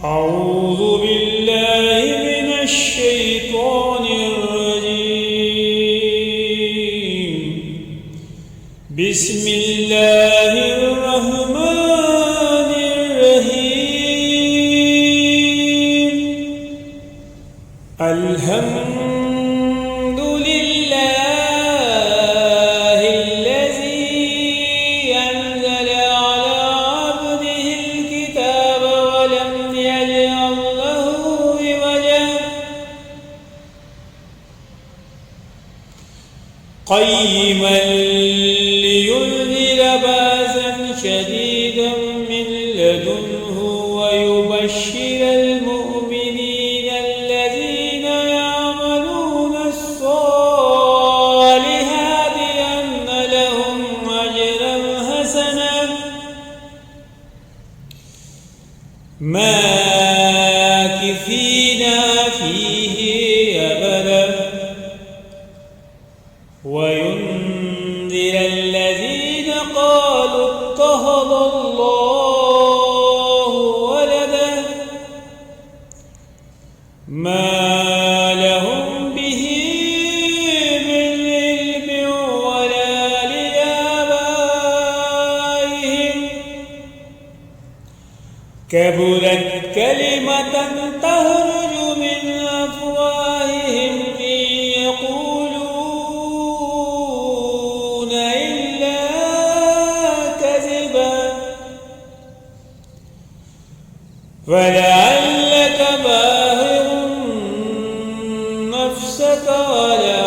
أعوذ بالله من الشيطان الرجيم. بسم الله الرحمن الرحيم. الحمد لله الذي أنزل على عبده الكتاب ولم يجعل له عوجا قيما لينذر بأسا شديدا من لدنه ويبشر المؤمنين الذين يعملون الصالحات أن لهم أجرا حسنا ماكثين فيه أبدا وينذر الذين قالوا اتخذ الله ولدا ما لهم به من علم ولا لآبائهم كبرت كلمة تخرج من أفواههم إن يقولون إلا كذبا فلعلك باخع نفسك على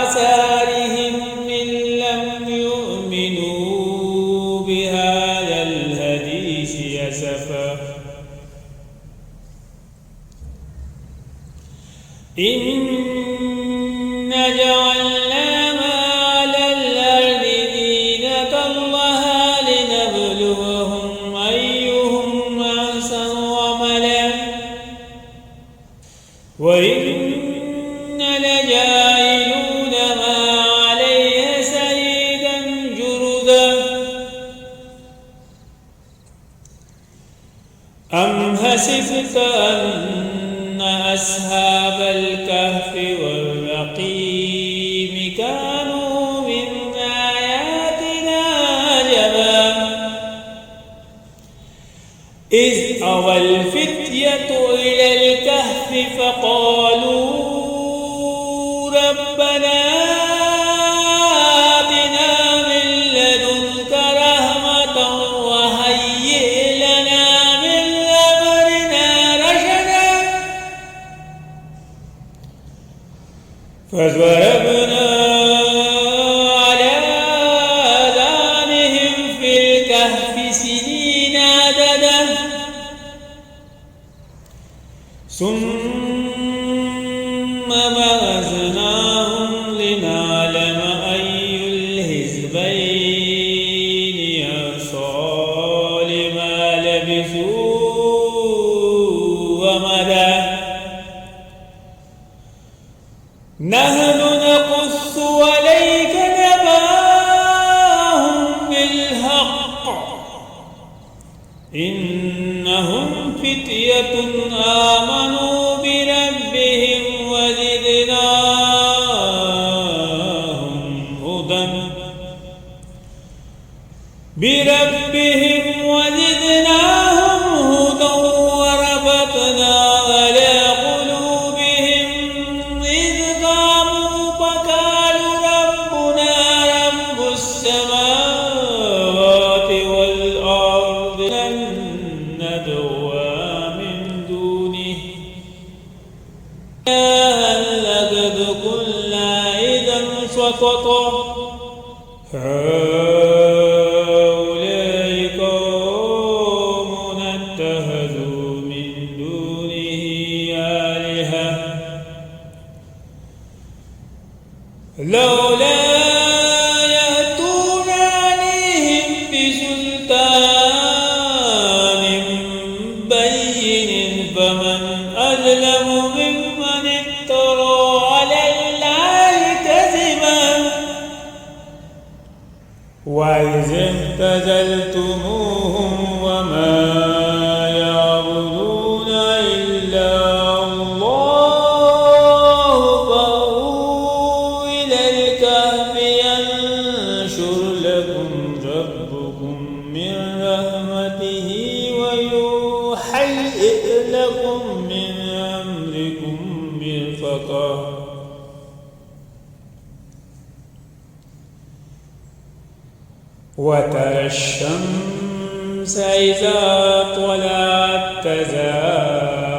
آثارهم إن لم يؤمنوا بهذا الحديث أسفا إن جعلنا ما على الأرض زينة لها لنبلوهم أيهم أحسن عملا وإنا لجاعلون ما عليها سعيدا جرذا أم حسبت أن أصحاب الكهف والرقيم كانوا من آياتنا عجبا إذ أوى الفتية إلى الكهف فقالوا ربنا آتنا من لدنك رحمة وهيئ لنا من أمرنا رشدا فضربنا على آذانهم في الكهف سنين عددا ثم بعثناهم لنعلم أي الحزبين أحصى لما لبثوا أمدا نحن نقص عليك نبأهم بالحق إنهم فتية آمنوا بربهم وزدناهم هدى وربطنا على قلوبهم إذ قاموا فقالوا ربنا رب السماوات والأرض لن ندعو من دونه لقد قلنا إذا شططا هؤلاء قوم اتخذوا من دونه آلهة لولا يأتون عليهم بسلطان بين فمن أظلم ممن افترى على الله كذبا وإذ اعتزلتموهم وما مسبقا وترى الشمس إذا طلعت تزاور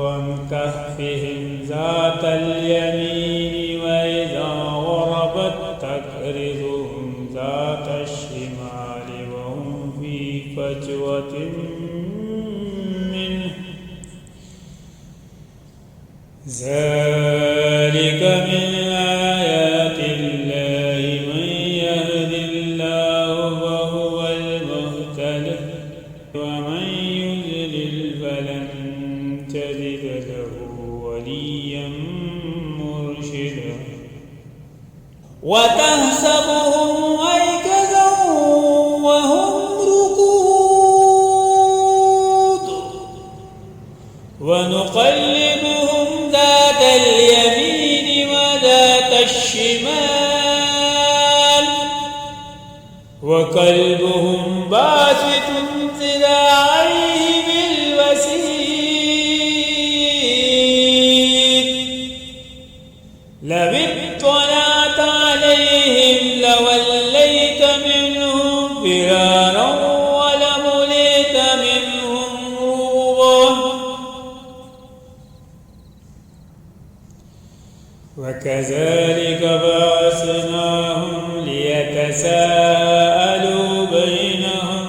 عن كهفهم ذات اليمين وإذا غربت تقرضهم ذات الشمال وهم في فجوة منه ذلك من آيات الله من يهد الله فهو المهتد ومن يضلل فلن تجد له وليا مرشدا وتحسبهم أيقظا وهم رقود ونقلبهم ذات اليمين وذات الشمال وكلبهم باسط ذراعيه بالوسيد لو اطلعت عليهم لوليت منهم فرارا ولملئت منهم رعبا وكذلك بعثناهم ليتساءلوا بينهم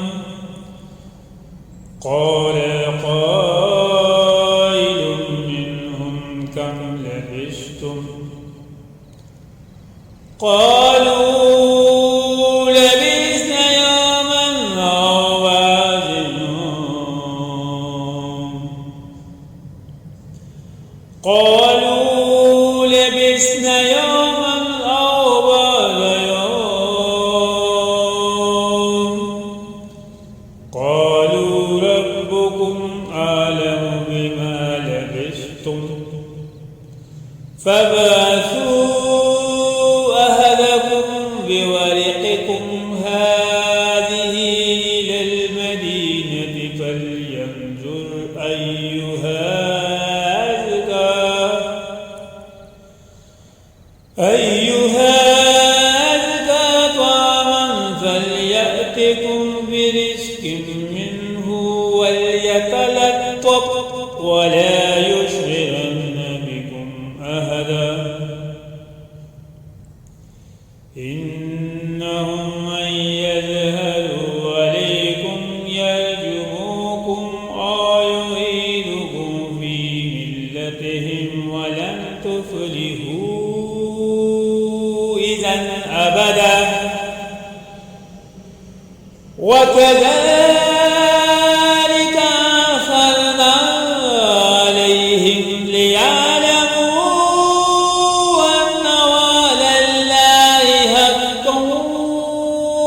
قال قائل منهم كم لبثتم قالوا لبثنا يوما أو بعض يوم قالوا لبثنا يوما أو بعض يوم قالوا ربكم أعلم بما لبثتم فابعثوا أحدكم بورقكم هذه إلى المدينة فلينظر أيها أزكى طعاما فليأتكم برزق منه وليتلطف ولا يشعرن بكم أحدا إنهم من يظهروا عليكم يرجموكم أو يعيدكم في ملتهم ولن تفلحوا إذا أبدا وكذلك أخذنا عليهم ليعلموا أن وعد الله حق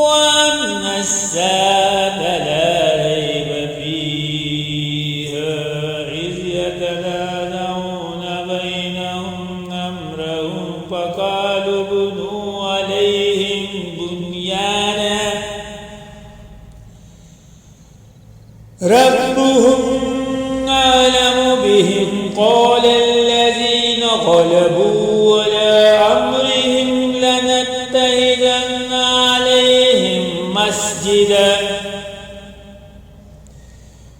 وأن الساعة لا ريب فيها إذ يتنازعون بينهم أمرهم فقالوا ابنوا عليهم بنيانا ربهم أعلم بهم قال الذين غلبوا على أمرهم لنتخذن عليهم مسجدا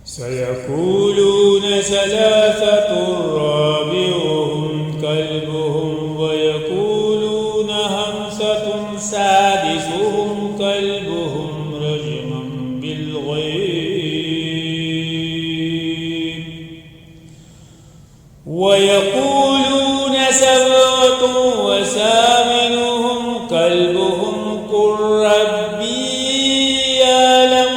سيقولون ثلاثة رابعهم كلبهم ويقولون خمسة سادسهم كلبهم رجما بالغيب ويقولون سبعة وثامنهم كلبهم قل ربي يعلم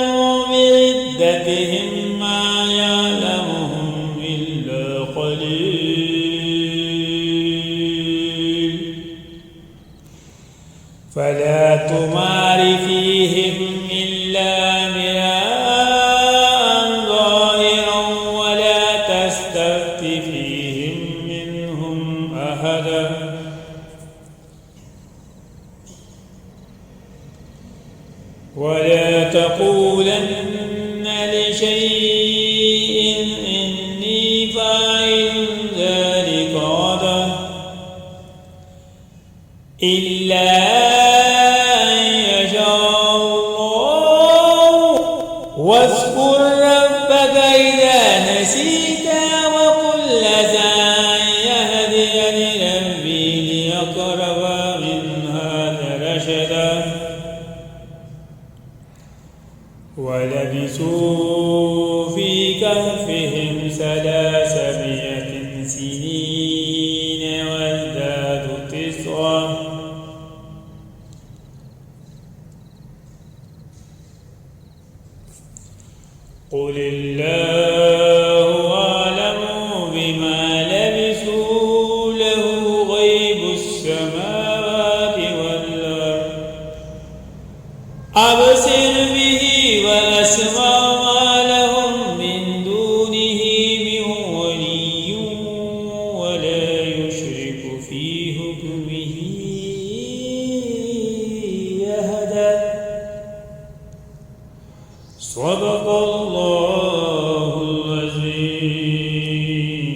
بعدتهم ما يعلمهم إلا قليل فلا تمار فيهم إلا مراء ظاهرا ولا تستفت فيهم منهم أحدا ولا تقولن لشيء إني فاعل ذلك غدا إلا أن يشاء الله. واذكر ربك إذا نسيت وقل عسى أن يهديني ربي لأقرب من هذا رشدا. ولبثوا في كهفهم 300 سنين وازدادوا 9. قل الله أعلم بما لبثوا له غيب السماوات والأرض. أبصر به وأسمع ما لهم من دونه من ولي ولا يشرك في حكمه أحدا. صدق الله.